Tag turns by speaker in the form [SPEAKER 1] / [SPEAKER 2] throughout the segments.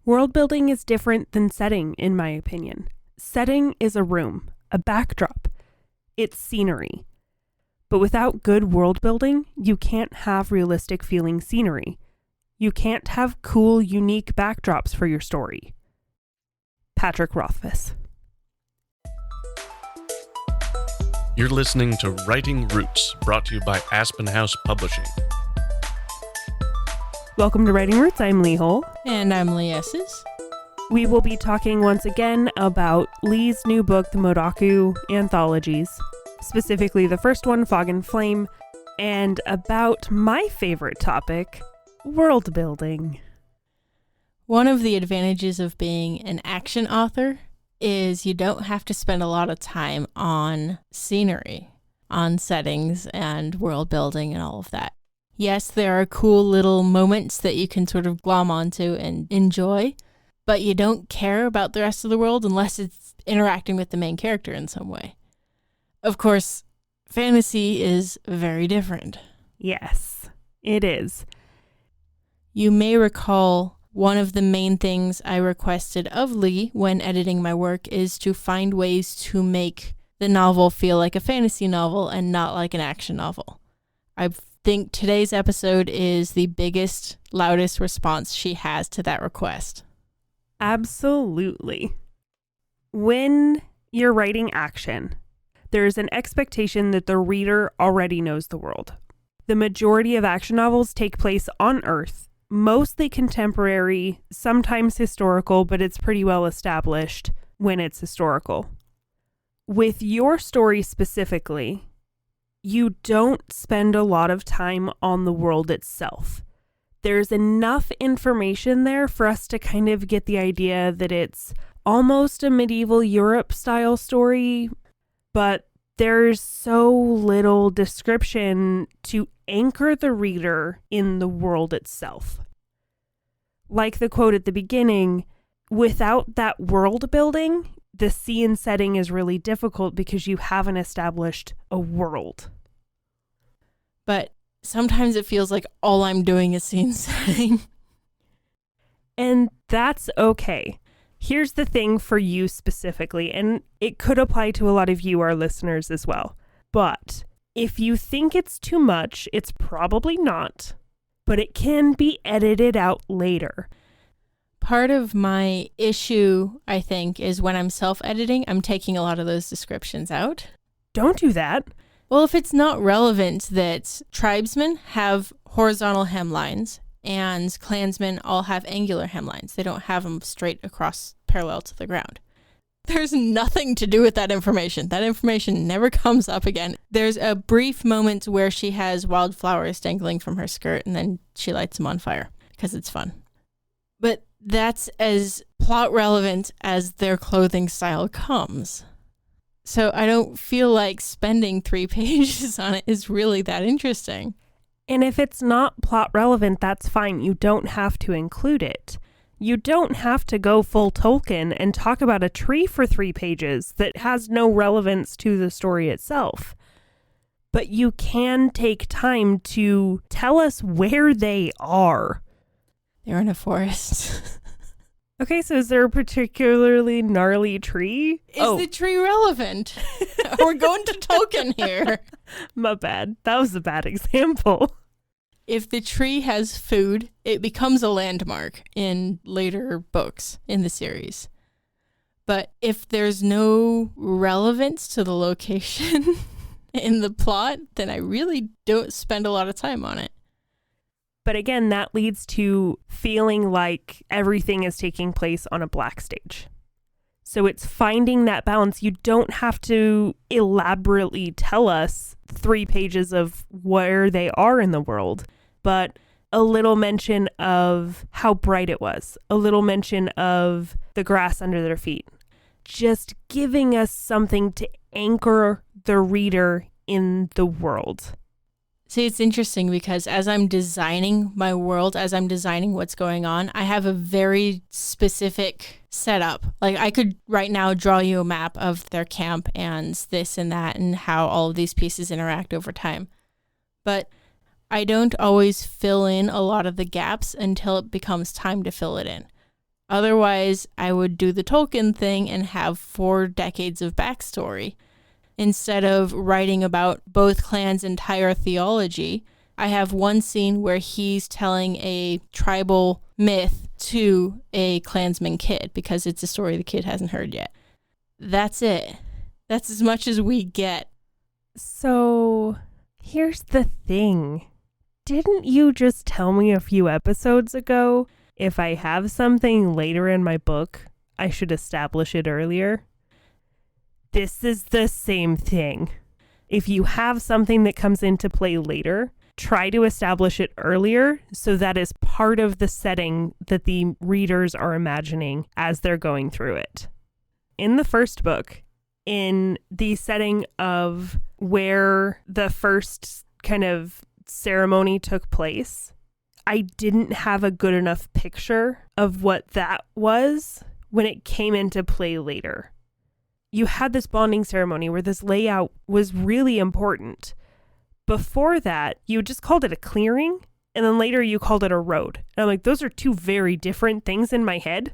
[SPEAKER 1] World building is different than setting, in my opinion. Setting is a room, a backdrop. It's scenery. But without good world building, you can't have realistic feeling scenery. You can't have cool, unique backdrops for your story. Patrick Rothfuss.
[SPEAKER 2] You're listening to Writing Roots, brought to you by Aspen House Publishing.
[SPEAKER 1] Welcome to Writing Roots. I'm Leigh Hole.
[SPEAKER 3] And I'm Leigh Esses.
[SPEAKER 1] We will be talking once again about Leigh's new book, the Modakku Anthologies, specifically the first one, Fog and Flame, and about my favorite topic, world building.
[SPEAKER 3] One of the advantages of being an action author is you don't have to spend a lot of time on scenery, on settings and world building and all of that. Yes, there are cool little moments that you can sort of glom onto and enjoy, but you don't care about the rest of the world unless it's interacting with the main character in some way. Of course, fantasy is very different.
[SPEAKER 1] Yes, it is.
[SPEAKER 3] You may recall one of the main things I requested of Leigh when editing my work is to find ways to make the novel feel like a fantasy novel and not like an action novel. I think today's episode is the biggest, loudest response she has to that request.
[SPEAKER 1] Absolutely. When you're writing action, there's an expectation that the reader already knows the world. The majority of action novels take place on Earth, mostly contemporary, sometimes historical, but it's pretty well established when it's historical. With your story specifically, you don't spend a lot of time on the world itself. There's enough information there for us to kind of get the idea that it's almost a medieval Europe style story, but there's so little description to anchor the reader in the world itself. Like the quote at the beginning, without that world building, the scene setting is really difficult because you haven't established a world.
[SPEAKER 3] But sometimes it feels like all I'm doing is scene setting.
[SPEAKER 1] And that's okay. Here's the thing for you specifically, and it could apply to a lot of you, our listeners, as well. But if you think it's too much, it's probably not, but it can be edited out later.
[SPEAKER 3] Part of my issue, I think, is when I'm self-editing, I'm taking a lot of those descriptions out.
[SPEAKER 1] Don't do that.
[SPEAKER 3] Well, if it's not relevant that tribesmen have horizontal hemlines and clansmen all have angular hemlines, they don't have them straight across parallel to the ground. There's nothing to do with that information. That information never comes up again. There's a brief moment where she has wildflowers dangling from her skirt and then she lights them on fire because it's fun. But that's as plot relevant as their clothing style comes. So I don't feel like spending 3 pages on it is really that interesting.
[SPEAKER 1] And if it's not plot relevant, that's fine. You don't have to include it. You don't have to go full Tolkien and talk about a tree for 3 pages that has no relevance to the story itself. But you can take time to tell us where they are.
[SPEAKER 3] They're in a forest.
[SPEAKER 1] Okay, so is there a particularly gnarly tree?
[SPEAKER 3] Is the tree relevant? We're going to Tolkien here.
[SPEAKER 1] My bad. That was a bad example.
[SPEAKER 3] If the tree has food, it becomes a landmark in later books in the series. But if there's no relevance to the location in the plot, then I really don't spend a lot of time on it.
[SPEAKER 1] But again, that leads to feeling like everything is taking place on a black stage. So it's finding that balance. You don't have to elaborately tell us 3 pages of where they are in the world, but a little mention of how bright it was, a little mention of the grass under their feet, just giving us something to anchor the reader in the world.
[SPEAKER 3] See, it's interesting because as I'm designing my world, as I'm designing what's going on, I have a very specific setup. Like I could right now draw you a map of their camp and this and that and how all of these pieces interact over time. But I don't always fill in a lot of the gaps until it becomes time to fill it in. Otherwise, I would do the Tolkien thing and have 4 decades of backstory. Instead of writing about both clans' entire theology, I have one scene where he's telling a tribal myth to a clansman kid because it's a story the kid hasn't heard yet. That's it. That's as much as we get.
[SPEAKER 1] So, here's the thing. Didn't you just tell me a few episodes ago if I have something later in my book, I should establish it earlier? This is the same thing. If you have something that comes into play later, try to establish it earlier so that is part of the setting that the readers are imagining as they're going through it. In the first book, in the setting of where the first kind of ceremony took place, I didn't have a good enough picture of what that was when it came into play later. You had this bonding ceremony where this layout was really important. Before that, you just called it a clearing, and then later you called it a road. And I'm like, those are 2 very different things in my head.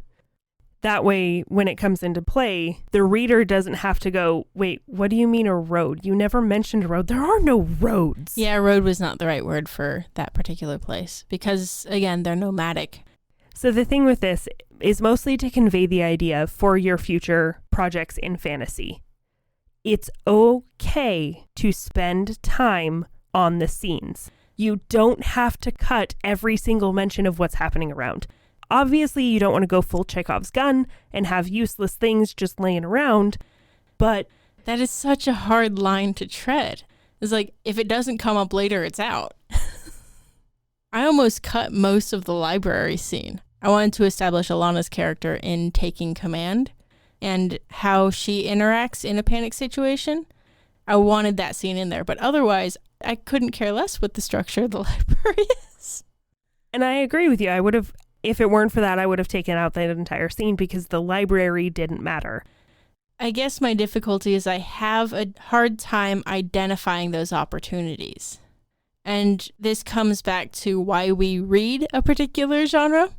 [SPEAKER 1] That way, when it comes into play, the reader doesn't have to go, wait, what do you mean a road? You never mentioned a road. There are no roads.
[SPEAKER 3] Yeah, road was not the right word for that particular place because, again, they're nomadic.
[SPEAKER 1] So the thing with this is mostly to convey the idea for your future projects in fantasy. It's okay to spend time on the scenes. You don't have to cut every single mention of what's happening around. Obviously, you don't want to go full Chekhov's gun and have useless things just laying around, but
[SPEAKER 3] that is such a hard line to tread. It's like, if it doesn't come up later, it's out. I almost cut most of the library scene. I wanted to establish Alana's character in taking command and how she interacts in a panic situation. I wanted that scene in there, but otherwise, I couldn't care less what the structure of the library is.
[SPEAKER 1] And I agree with you. I would have, if it weren't for that, I would have taken out that entire scene because the library didn't matter.
[SPEAKER 3] I guess my difficulty is I have a hard time identifying those opportunities. And this comes back to why we read a particular genre,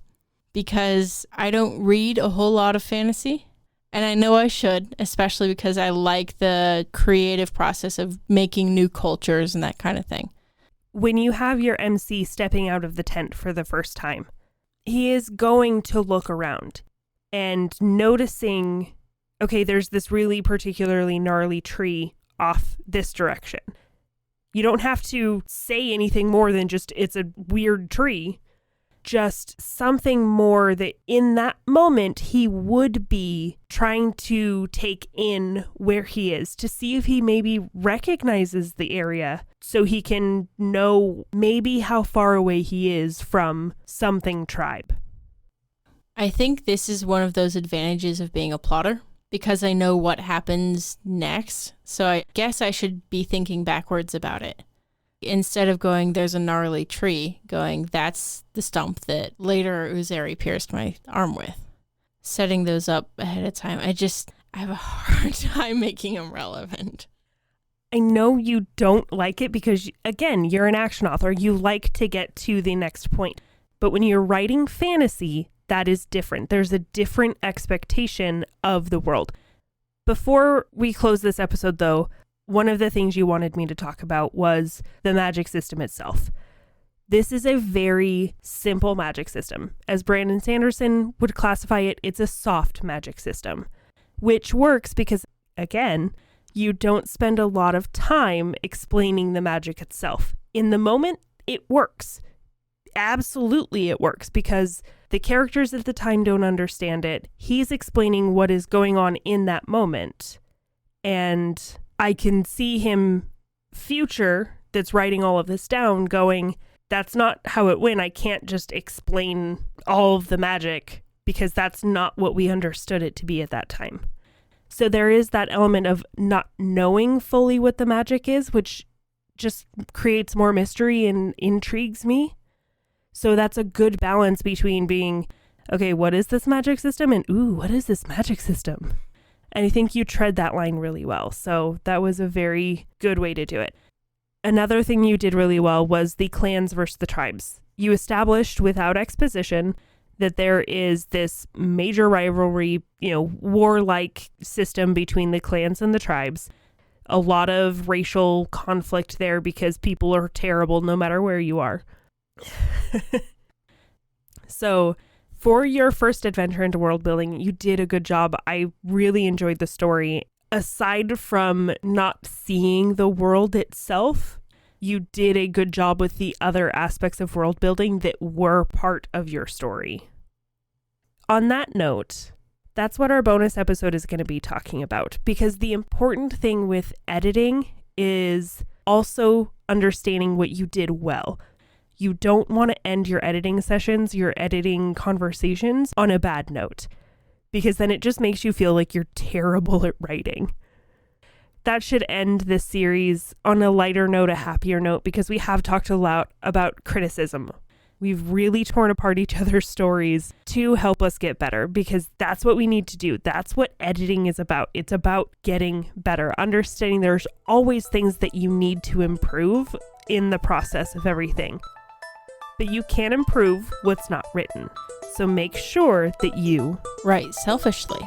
[SPEAKER 3] because I don't read a whole lot of fantasy. And I know I should, especially because I like the creative process of making new cultures and that kind of thing.
[SPEAKER 1] When you have your MC stepping out of the tent for the first time, he is going to look around and noticing, okay, there's this really particularly gnarly tree off this direction. You don't have to say anything more than just, it's a weird tree. Just something more that in that moment he would be trying to take in where he is to see if he maybe recognizes the area so he can know maybe how far away he is from something tribe.
[SPEAKER 3] I think this is one of those advantages of being a plotter because I know what happens next. So I guess I should be thinking backwards about it. Instead of going, there's a gnarly tree, going, that's the stump that later Uzeri pierced my arm with. Setting those up ahead of time, I have a hard time making them relevant.
[SPEAKER 1] I know you don't like it because, again, you're an action author. You like to get to the next point. But when you're writing fantasy, that is different. There's a different expectation of the world. Before we close this episode, though, one of the things you wanted me to talk about was the magic system itself. This is a very simple magic system. As Brandon Sanderson would classify it, it's a soft magic system, which works because, again, you don't spend a lot of time explaining the magic itself. In the moment, it works. Absolutely it works because the characters at the time don't understand it. He's explaining what is going on in that moment. And I can see him future that's writing all of this down going, that's not how it went. I can't just explain all of the magic because that's not what we understood it to be at that time. So there is that element of not knowing fully what the magic is, which just creates more mystery and intrigues me. So that's a good balance between being, okay, what is this magic system? And, ooh, what is this magic system? And I think you tread that line really well. So that was a very good way to do it. Another thing you did really well was the clans versus the tribes. You established without exposition that there is this major rivalry, warlike system between the clans and the tribes. A lot of racial conflict there because people are terrible no matter where you are. So for your first adventure into world building, you did a good job. I really enjoyed the story. Aside from not seeing the world itself, you did a good job with the other aspects of world building that were part of your story. On that note, that's what our bonus episode is going to be talking about, because the important thing with editing is also understanding what you did well. You don't want to end your editing sessions, your editing conversations on a bad note, because then it just makes you feel like you're terrible at writing. That should end this series on a lighter note, a happier note, because we have talked a lot about criticism. We've really torn apart each other's stories to help us get better, because that's what we need to do. That's what editing is about. It's about getting better, understanding there's always things that you need to improve in the process of everything. But you can improve what's not written. So make sure that you
[SPEAKER 3] write selfishly.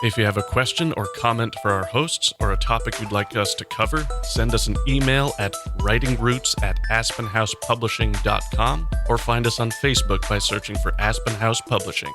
[SPEAKER 2] If you have a question or comment for our hosts or a topic you'd like us to cover, send us an email at writingroots@aspenhousepublishing.com or find us on Facebook by searching for Aspen House Publishing.